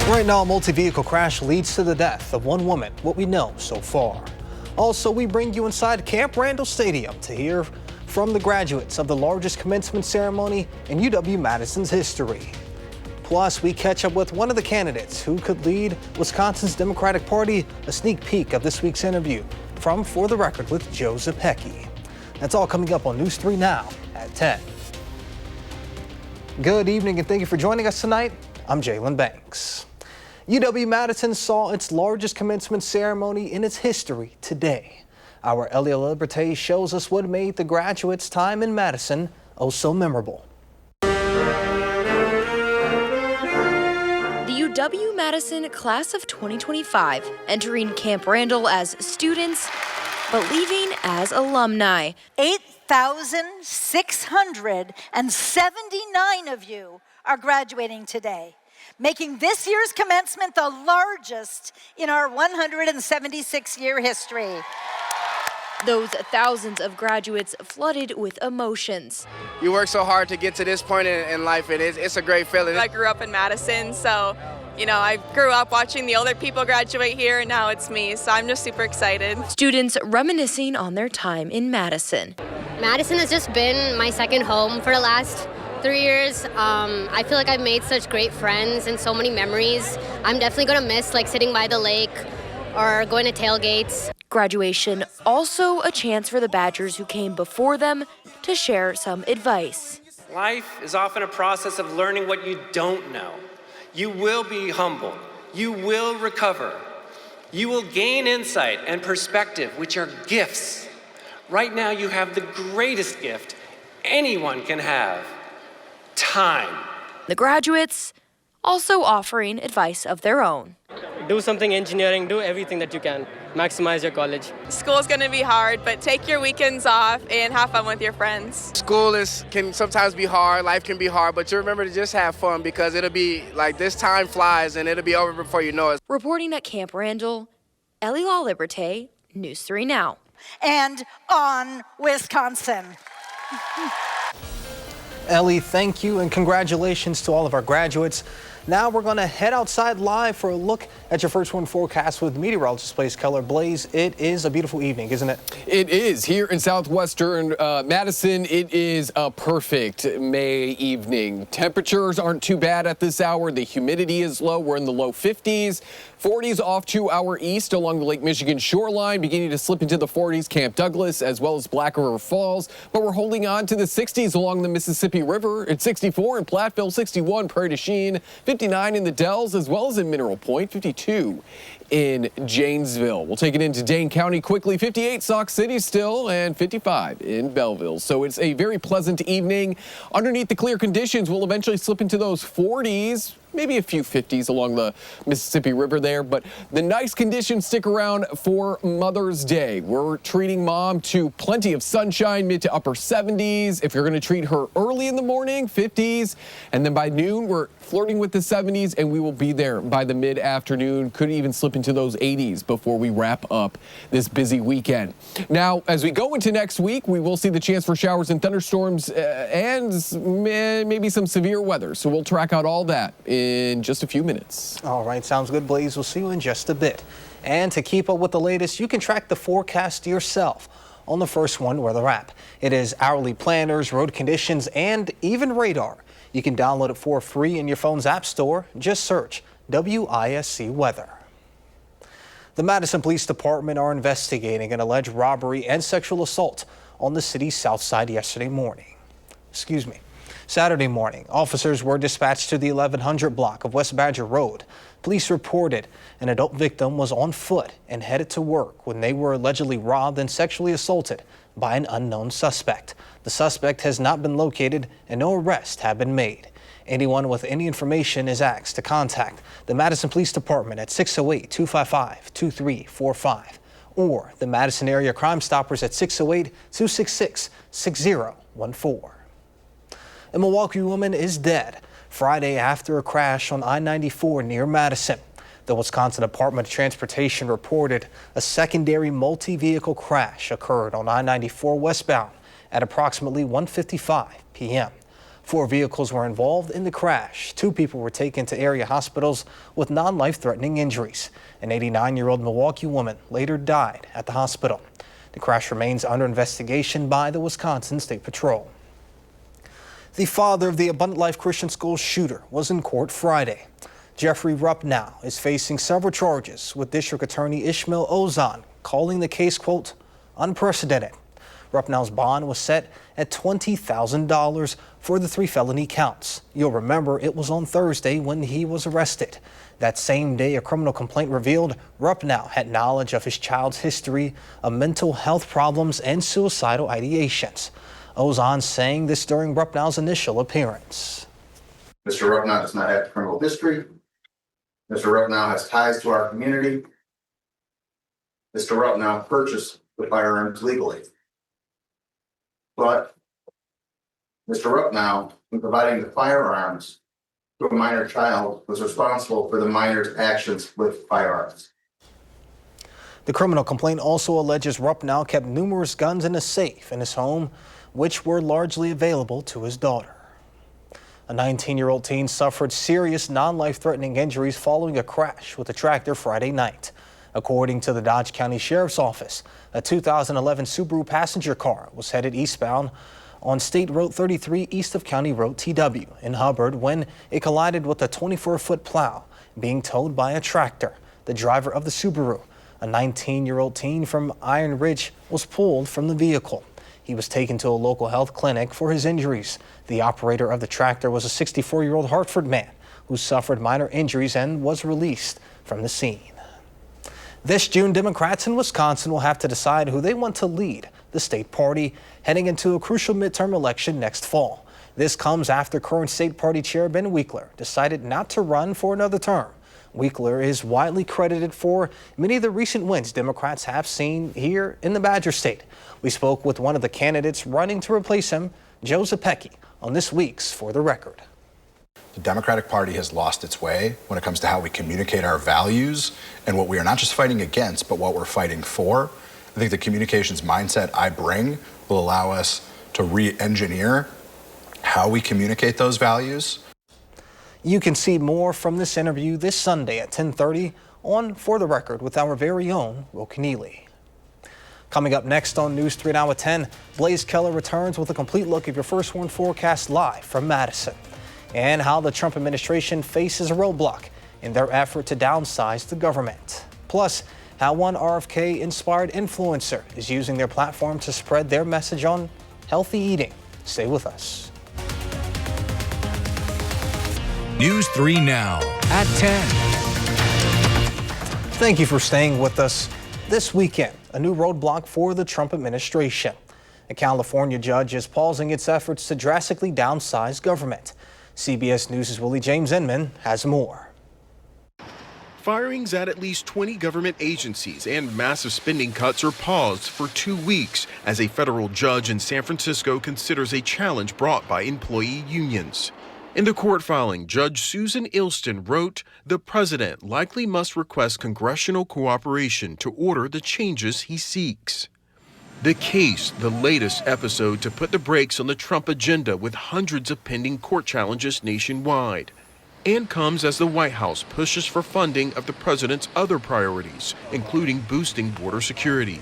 Right now, a multi-vehicle crash leads to the death of one woman, what we know so far. Also, we bring you inside Camp Randall Stadium to hear from the graduates of the largest commencement ceremony in UW-Madison's history. Plus, we catch up with one of the candidates who could lead Wisconsin's Democratic Party, a sneak peek of this week's interview from For the Record with Joe Zepecki. That's all coming up on News 3 Now at 10. Good evening and thank you for joining us tonight. I'm Jalen Banks. UW-Madison saw its largest commencement ceremony in its history today. Our Elia Liberté shows us what made the graduates' time in Madison oh so memorable. The UW-Madison class of 2025 entering Camp Randall as students, but leaving as alumni. 8,679 of you are graduating today, making this year's commencement the largest in our 176-year history. Those thousands of graduates flooded with emotions. You work so hard to get to this point in life, and it's a great feeling. I grew up in Madison, so I grew up watching the older people graduate here, and now it's me, so I'm just super excited. Students reminiscing on their time in Madison. Madison has just been my second home for the last 3 years. I feel like I've made such great friends and so many memories. I'm definitely gonna miss sitting by the lake or going to tailgates. Graduation also a chance for the Badgers who came before them to share some advice. Life is often a process of learning what you don't know. You will be humbled. You will recover. You will gain insight and perspective, which are gifts. Right now, you have the greatest gift anyone can have: time. The graduates also offering advice of their own. Do something engineering, do everything that you can. Maximize your college. School's gonna be hard, but take your weekends off and have fun with your friends. School can sometimes be hard, life can be hard, but you remember to just have fun because it'll be like this time flies and it'll be over before you know it. Reporting at Camp Randall, Elia Liberté, News 3 Now. And on Wisconsin. Ellie, thank you and congratulations to all of our graduates. Now we're going to head outside live for a look at your First One forecast with meteorologist Blaze Keller. Blaze, it is a beautiful evening, isn't it? It is. Here in southwestern Madison, it is a perfect May evening. Temperatures aren't too bad at this hour. The humidity is low. We're in the low 50s. 40s off to our east along the Lake Michigan shoreline, beginning to slip into the 40s, Camp Douglas, as well as Black River Falls. But we're holding on to the 60s along the Mississippi River. It's 64 in Platteville, 61 Prairie du Chien, 59 in the Dells, as well as in Mineral Point, 52 in Janesville. We'll take it into Dane County quickly, 58 Sauk City still, and 55 in Belleville. So it's a very pleasant evening. Underneath the clear conditions, we'll eventually slip into those 40s, maybe a few 50s along the Mississippi River there, but the nice conditions stick around for Mother's Day. We're treating Mom to plenty of sunshine, mid to upper 70s. If you're going to treat her early in the morning, 50s, and then by noon, we're flirting with the 70s, and we will be there by the mid-afternoon. Could even slip into those 80s before we wrap up this busy weekend. Now, as we go into next week, we will see the chance for showers and thunderstorms and maybe some severe weather. So we'll track out all that in just a few minutes. All right, sounds good, Blaze. We'll see you in just a bit. And to keep up with the latest, you can track the forecast yourself on the First One Weather app. It is hourly planners, road conditions, and even radar. You can download it for free in your phone's app store. Just search WISC Weather. The Madison Police Department are investigating an alleged robbery and sexual assault on the city's south side Saturday morning. Officers were dispatched to the 1100 block of West Badger Road. Police reported an adult victim was on foot and headed to work when they were allegedly robbed and sexually assaulted by an unknown suspect. The suspect has not been located and no arrests have been made. Anyone with any information is asked to contact the Madison Police Department at 608-255-2345 or the Madison Area Crime Stoppers at 608-266-6014. A Milwaukee woman is dead Friday after a crash on I-94 near Madison. The Wisconsin Department of Transportation reported a secondary multi-vehicle crash occurred on I-94 westbound at approximately 1:55 p.m. 4 vehicles were involved in the crash. 2 people were taken to area hospitals with non-life-threatening injuries. An 89-year-old Milwaukee woman later died at the hospital. The crash remains under investigation by the Wisconsin State Patrol. The father of the Abundant Life Christian School shooter was in court Friday. Jeffrey Rupp now is facing several charges, with District Attorney Ishmael Ozan calling the case, quote, unprecedented. Ruppnow's bond was set at $20,000 for the 3 felony counts. You'll remember it was on Thursday when he was arrested. That same day, a criminal complaint revealed Ruppnow had knowledge of his child's history of mental health problems and suicidal ideations. Ozan saying this during Ruppnow's initial appearance. Mr. Ruppnow does not have criminal history. Mr. Ruppnow has ties to our community. Mr. Ruppnow purchased the firearms legally. But Mr. Ruppnow, in providing the firearms to a minor child, was responsible for the minor's actions with firearms. The criminal complaint also alleges Ruppnow kept numerous guns in a safe in his home, which were largely available to his daughter. A 19-year-old teen suffered serious non-life-threatening injuries following a crash with a tractor Friday night. According to the Dodge County Sheriff's Office, a 2011 Subaru passenger car was headed eastbound on State Road 33 east of County Road TW in Hubbard when it collided with a 24-foot plow being towed by a tractor. The driver of the Subaru, a 19-year-old teen from Iron Ridge, was pulled from the vehicle. He was taken to a local health clinic for his injuries. The operator of the tractor was a 64-year-old Hartford man who suffered minor injuries and was released from the scene. This June, Democrats in Wisconsin will have to decide who they want to lead the state party heading into a crucial midterm election next fall. This comes after current state party chair Ben Winkler decided not to run for another term. Winkler is widely credited for many of the recent wins Democrats have seen here in the Badger State. We spoke with one of the candidates running to replace him, Joe Zepecki, on this week's For the Record. The Democratic Party has lost its way when it comes to how we communicate our values and what we are not just fighting against, but what we're fighting for. I think the communications mindset I bring will allow us to re-engineer how we communicate those values. You can see more from this interview this Sunday at 10:30 on For the Record with our very own Will Keneally. Coming up next on News 3 Now at 10, Blaze Keller returns with a complete look of your First Warn forecast live from Madison, and how the Trump administration faces a roadblock in their effort to downsize the government. Plus, how one RFK-inspired influencer is using their platform to spread their message on healthy eating. Stay with us. News 3 Now at 10. Thank you for staying with us. This weekend, a new roadblock for the Trump administration. A California judge is pausing its efforts to drastically downsize government. CBS News' Willie James Inman has more. Firings at least 20 government agencies and massive spending cuts are paused for 2 weeks as a federal judge in San Francisco considers a challenge brought by employee unions. In the court filing, Judge Susan Ilston wrote, "The president likely must request congressional cooperation to order the changes he seeks." The case, the latest episode to put the brakes on the Trump agenda with hundreds of pending court challenges nationwide, and comes as the White House pushes for funding of the president's other priorities, including boosting border security.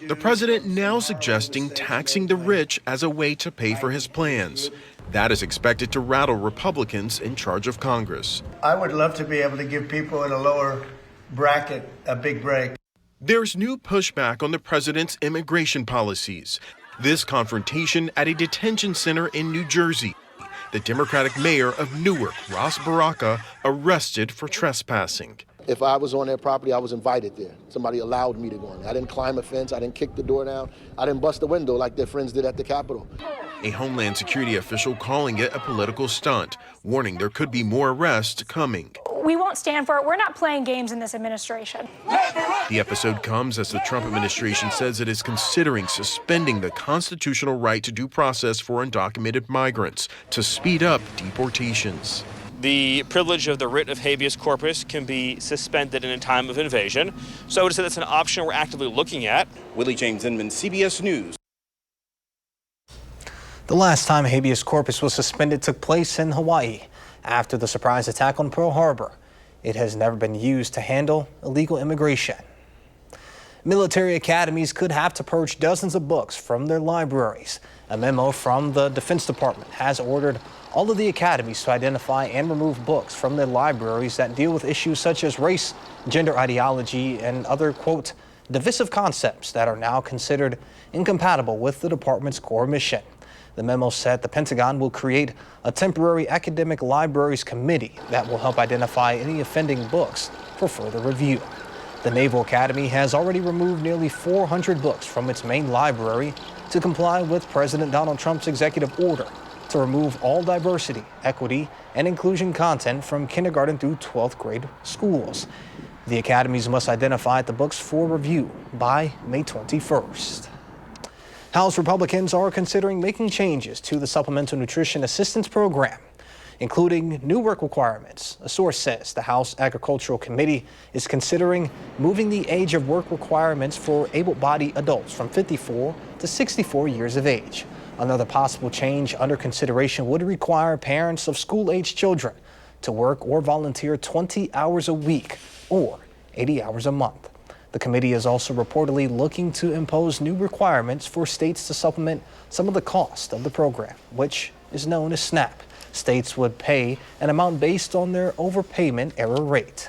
The president now suggesting taxing the rich as a way to pay for his plans. That is expected to rattle Republicans in charge of Congress. I would love to be able to give people in a lower bracket a big break. There's new pushback on the president's immigration policies. This confrontation at a detention center in New Jersey. The Democratic mayor of Newark, Ross Baraka, arrested for trespassing. If I was on their property, I was invited there. Somebody allowed me to go in there. I didn't climb a fence. I didn't kick the door down. I didn't bust the window like their friends did at the Capitol. A Homeland Security official calling it a political stunt, warning there could be more arrests coming. We won't stand for it. We're not playing games in this administration. The episode comes as the Trump administration says it is considering suspending the constitutional right to due process for undocumented migrants to speed up deportations. The privilege of the writ of habeas corpus can be suspended in a time of invasion. So I would say that's an option we're actively looking at. Willie James Inman, CBS News. The last time habeas corpus was suspended took place in Hawaii after the surprise attack on Pearl Harbor. It has never been used to handle illegal immigration. Military academies could have to purge dozens of books from their libraries. A memo from the Defense Department has ordered all of the academies to identify and remove books from their libraries that deal with issues such as race, gender ideology, and other, quote, divisive concepts that are now considered incompatible with the department's core mission. The memo said the Pentagon will create a temporary academic libraries committee that will help identify any offending books for further review. The Naval Academy has already removed nearly 400 books from its main library to comply with President Donald Trump's executive order to remove all diversity, equity, and inclusion content from kindergarten through 12th grade schools. The academies must identify the books for review by May 21st. House Republicans are considering making changes to the Supplemental Nutrition Assistance Program, including new work requirements. A source says the House Agricultural Committee is considering moving the age of work requirements for able-bodied adults from 54 to 64 years of age. Another possible change under consideration would require parents of school-age children to work or volunteer 20 hours a week or 80 hours a month. The committee is also reportedly looking to impose new requirements for states to supplement some of the cost of the program, which is known as SNAP. States would pay an amount based on their overpayment error rate.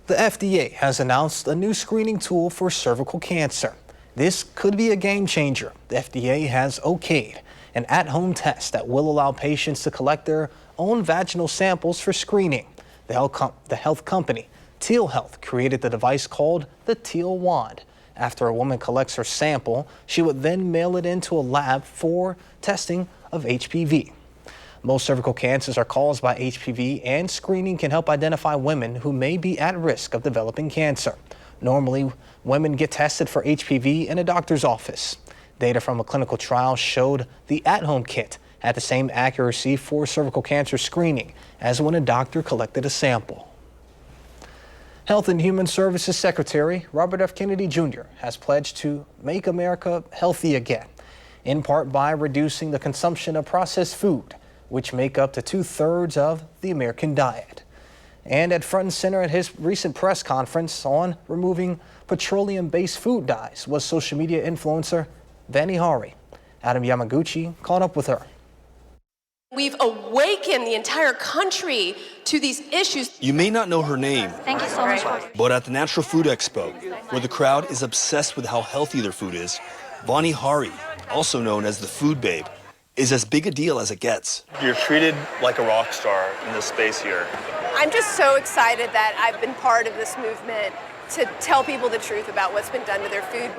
The FDA has announced a new screening tool for cervical cancer. This could be a game changer. The FDA has okayed an at-home test that will allow patients to collect their own vaginal samples for screening. The health company Teal Health created the device called the Teal Wand. After a woman collects her sample, she would then mail it into a lab for testing of HPV. Most cervical cancers are caused by HPV, and screening can help identify women who may be at risk of developing cancer. Normally, women get tested for HPV in a doctor's office. Data from a clinical trial showed the at-home kit had the same accuracy for cervical cancer screening as when a doctor collected a sample. Health and Human Services Secretary Robert F. Kennedy Jr. has pledged to make America healthy again, in part by reducing the consumption of processed food, which make up to 2/3 of the American diet. And at front and center at his recent press conference on removing petroleum-based food dyes was social media influencer Vani Hari. Adam Yamaguchi caught up with her. We've awakened the entire country to these issues. You may not know her name. Thank you so much. But at the Natural Food Expo, where the crowd is obsessed with how healthy their food is, Vani Hari, also known as the Food Babe, is as big a deal as it gets. You're treated like a rock star in this space here. I'm just so excited that I've been part of this movement to tell people the truth about what's been done to their food.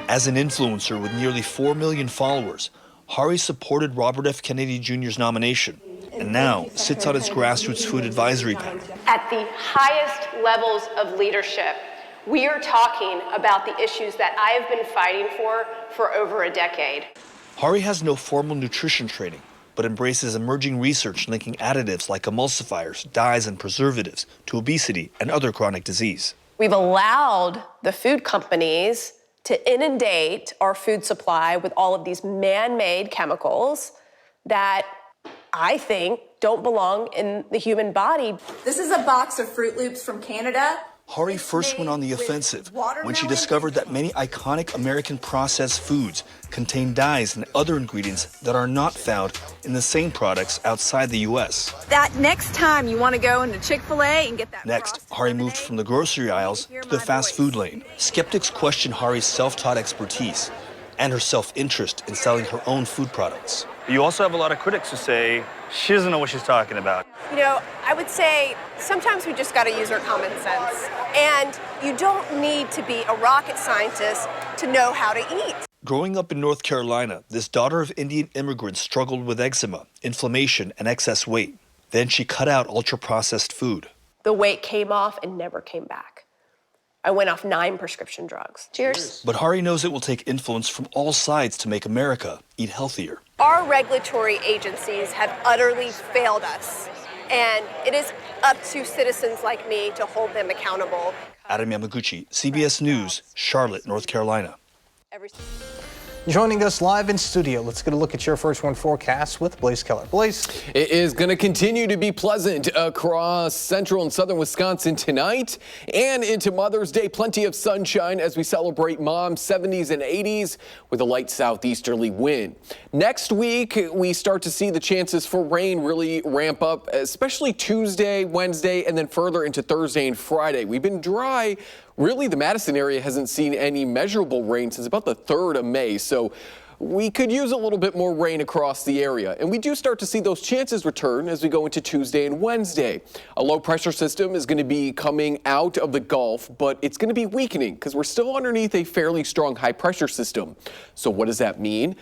As an influencer with nearly 4 million followers, Hari supported Robert F. Kennedy Jr.'s nomination and now sits on its grassroots food advisory panel. At the highest levels of leadership, we are talking about the issues that I have been fighting for over a decade. Hari has no formal nutrition training, but embraces emerging research linking additives like emulsifiers, dyes, and preservatives to obesity and other chronic disease. We've allowed the food companies to inundate our food supply with all of these man-made chemicals that I think don't belong in the human body. This is a box of Fruit Loops from Canada. Hari first went on the offensive when she discovered that many iconic American processed foods contain dyes and other ingredients that are not found in the same products outside the U.S. That next time you want to go into Chick-fil-A and get that. Next, Hari moved from the grocery aisles to the fast food lane. Skeptics question Hari's self-taught expertise and her self-interest in selling her own food products. You also have a lot of critics who say she doesn't know what she's talking about. You know, I would say sometimes we just got to use our common sense. And you don't need to be a rocket scientist to know how to eat. Growing up in North Carolina, this daughter of Indian immigrants struggled with eczema, inflammation, and excess weight. Then she cut out ultra-processed food. The weight came off and never came back. I went off 9 prescription drugs. Cheers. But Hari knows it will take influence from all sides to make America eat healthier. Our regulatory agencies have utterly failed us, and it is up to citizens like me to hold them accountable. Adam Yamaguchi, CBS News, Charlotte, North Carolina. Joining us live in studio, let's get a look at your first one forecast with Blaze Keller. Blaze. It is going to continue to be pleasant across central and southern Wisconsin tonight and into Mother's Day. Plenty of sunshine as we celebrate Mom's 70s and 80s with a light southeasterly wind. Next week, we start to see the chances for rain really ramp up, especially Tuesday, Wednesday, and then further into Thursday and Friday. We've been dry. Really, the Madison area hasn't seen any measurable rain since about the 3rd of May, so we could use a little bit more rain across the area. And we do start to see those chances return as we go into Tuesday and Wednesday. A low pressure system is going to be coming out of the Gulf, but it's going to be weakening because we're still underneath a fairly strong high pressure system. So what does that mean?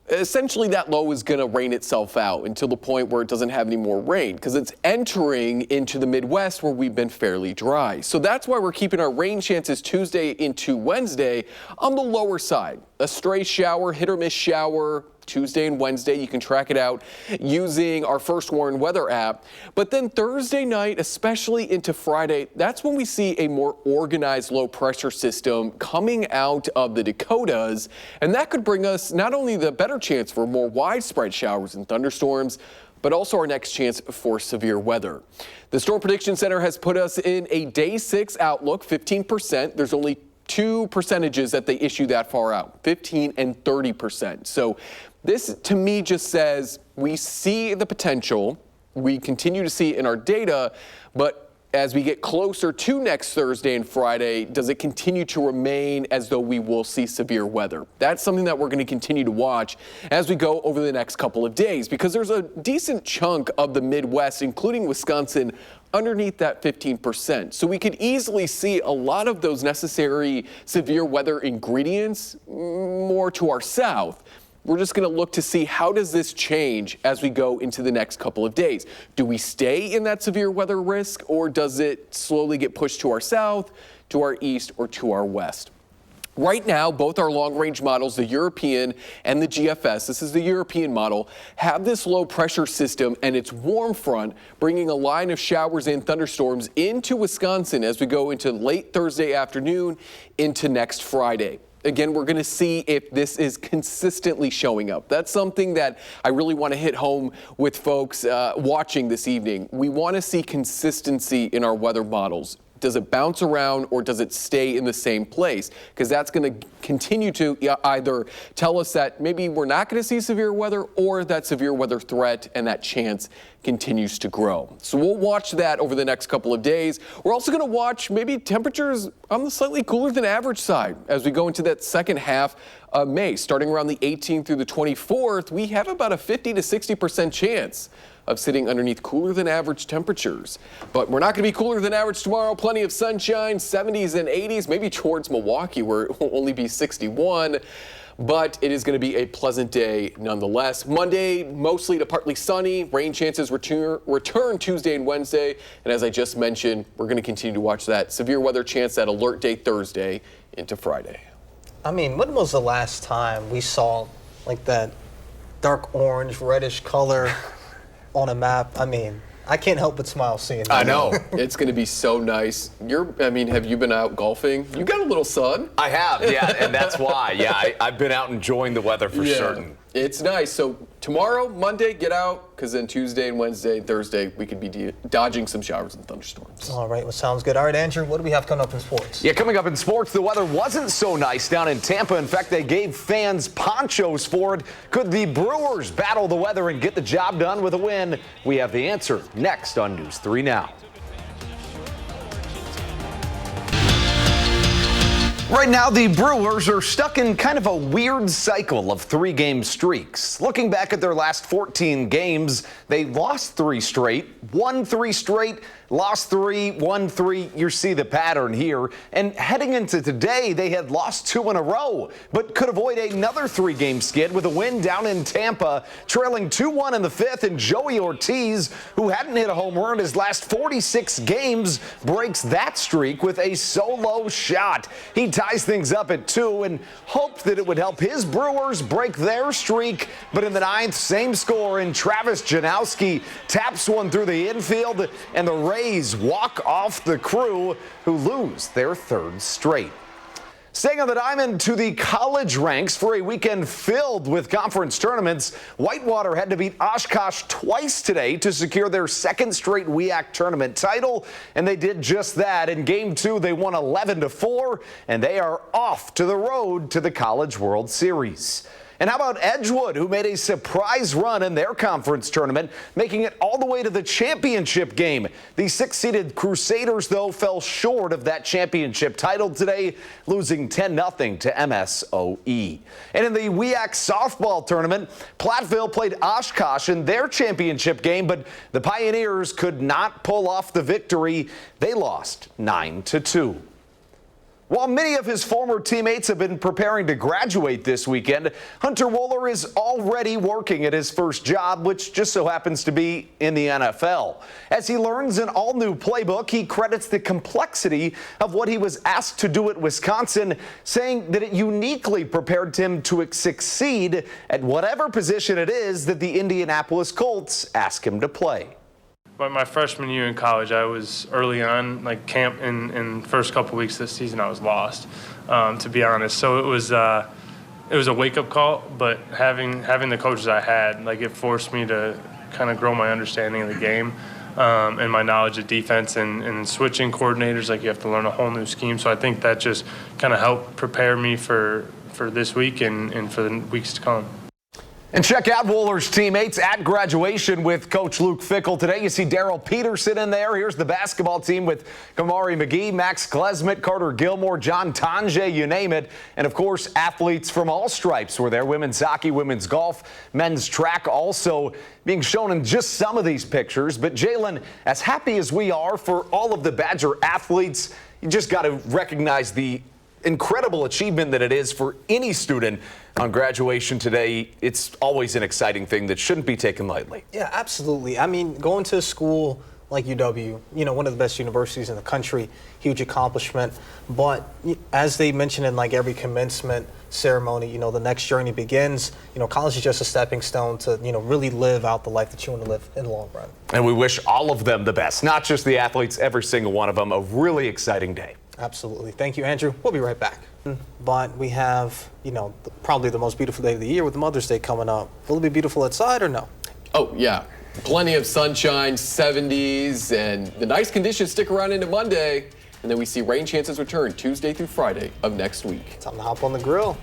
Essentially, that low is going to rain itself out until the point where it doesn't have any more rain because it's entering into the Midwest where we've been fairly dry. So that's why we're keeping our rain chances Tuesday into Wednesday on the lower side. A stray shower, hit or miss shower, Tuesday and Wednesday. You can track it out using our First Warn weather app. But then Thursday night, especially into Friday, that's when we see a more organized low pressure system coming out of the Dakotas. And that could bring us not only the better chance for more widespread showers and thunderstorms, but also our next chance for severe weather. The Storm Prediction Center has put us in a day 6 outlook, 15%. There's only 2 percentages that they issue that far out, 15 and 30%. So this to me just says we see the potential, we continue to see it in our data, but as we get closer to next Thursday and Friday, does it continue to remain as though we will see severe weather? That's something that we're going to continue to watch as we go over the next couple of days because there's a decent chunk of the Midwest, including Wisconsin, underneath that 15%. So we could easily see a lot of those necessary severe weather ingredients more to our south. We're just going to look to see how does this change as we go into the next couple of days. Do we stay in that severe weather risk or does it slowly get pushed to our south, to our east, or to our west? Right now, both our long-range models, the European and the GFS, this is the European model, have this low pressure system and its warm front bringing a line of showers and thunderstorms into Wisconsin as we go into late Thursday afternoon into next Friday. Again, we're going to see if this is consistently showing up. That's something that I really want to hit home with folks watching this evening. We want to see consistency in our weather models. Does it bounce around or does it stay in the same place? Because that's going to continue to either tell us that maybe we're not going to see severe weather or that severe weather threat and that chance continues to grow. So we'll watch that over the next couple of days. We're also going to watch maybe temperatures on the slightly cooler than average side as we go into that second half of May. Starting around the 18th through the 24th, we have about a 50 to 60% chance of sitting underneath cooler than average temperatures. But we're not going to be cooler than average tomorrow. Plenty of sunshine, 70s and 80s, maybe towards Milwaukee where it will only be 61. But it is going to be a pleasant day nonetheless. Monday, mostly to partly sunny. Rain chances return Tuesday and Wednesday. And as I just mentioned, we're going to continue to watch that severe weather chance, that alert day Thursday into Friday. I mean, when was the last time we saw like that dark orange, reddish color on a map? I mean, I can't help but smile seeing that. I know. It's going to be so nice. Have you been out golfing? You got a little sun. I have, yeah, and that's why. Yeah, I've been out enjoying the weather for certain. It's nice. So tomorrow, Monday, get out, because then Tuesday and Wednesday and Thursday, we could be dodging some showers and thunderstorms. All right, well, sounds good. All right, Andrew, what do we have coming up in sports? Yeah, coming up in sports, the weather wasn't so nice down in Tampa. In fact, they gave fans ponchos for it. Could the Brewers battle the weather and get the job done with a win? We have the answer next on News 3 Now. Right now, the Brewers are stuck in kind of a weird cycle of 3-game streaks. Looking back at their last 14 games, they lost 3 straight, won 3 straight, lost 3, won 3. You see the pattern here. And heading into today, they had lost 2 in a row, but could avoid another 3-game skid with a win down in Tampa, trailing 2-1 in the 5th. And Joey Ortiz, who hadn't hit a home run in his last 46 games, breaks that streak with a solo shot. He ties things up at 2 and hoped that it would help his Brewers break their streak. But in the 9th, same score, and Travis Janowski taps one through the infield, and the Rays walk off the Crew, who lose their 3rd straight. Staying on the diamond to the college ranks for a weekend filled with conference tournaments. Whitewater had to beat Oshkosh twice today to secure their second straight WIAC tournament title, and they did just that. In Game 2, they won 11-4, and they are off to the road to the College World Series. And how about Edgewood, who made a surprise run in their conference tournament, making it all the way to the championship game. The 6-seeded Crusaders, though, fell short of that championship title today, losing 10-0 to MSOE. And in the WIAC softball tournament, Platteville played Oshkosh in their championship game, but the Pioneers could not pull off the victory. They lost 9-2. While many of his former teammates have been preparing to graduate this weekend, Hunter Wohler is already working at his first job, which just so happens to be in the NFL. As he learns an all-new playbook, he credits the complexity of what he was asked to do at Wisconsin, saying that it uniquely prepared him to succeed at whatever position it is that the Indianapolis Colts ask him to play. But my freshman year in college, I was early on, like camp in first couple weeks this season, I was lost, to be honest. So it was a wake-up call, but having the coaches I had, like it forced me to kind of grow my understanding of the game and my knowledge of defense and switching coordinators. Like you have to learn a whole new scheme. So I think that just kind of helped prepare me for this week and for the weeks to come. And check out Wohler's teammates at graduation with Coach Luke Fickle today. You see Daryl Peterson in there. Here's the basketball team with Kamari McGee, Max Klesmet, Carter Gilmore, John Tange, you name it. And, of course, athletes from all stripes were there. Women's hockey, women's golf, men's track also being shown in just some of these pictures. But, Jalen, as happy as we are for all of the Badger athletes, you just got to recognize the incredible achievement that it is for any student on graduation today. It's always an exciting thing that shouldn't be taken lightly. Yeah, absolutely. I mean, going to a school like UW, you know, one of the best universities in the country, huge accomplishment. But as they mention in like every commencement ceremony, you know, the next journey begins. You know, college is just a stepping stone to, you know, really live out the life that you want to live in the long run. And we wish all of them the best, not just the athletes, every single one of them. A really exciting day. Absolutely. Thank you, Andrew. We'll be right back. But we have, you know, probably the most beautiful day of the year with Mother's Day coming up. Will it be beautiful outside or no? Oh, yeah. Plenty of sunshine, 70s, and the nice conditions stick around into Monday. And then we see rain chances return Tuesday through Friday of next week. Time to hop on the grill.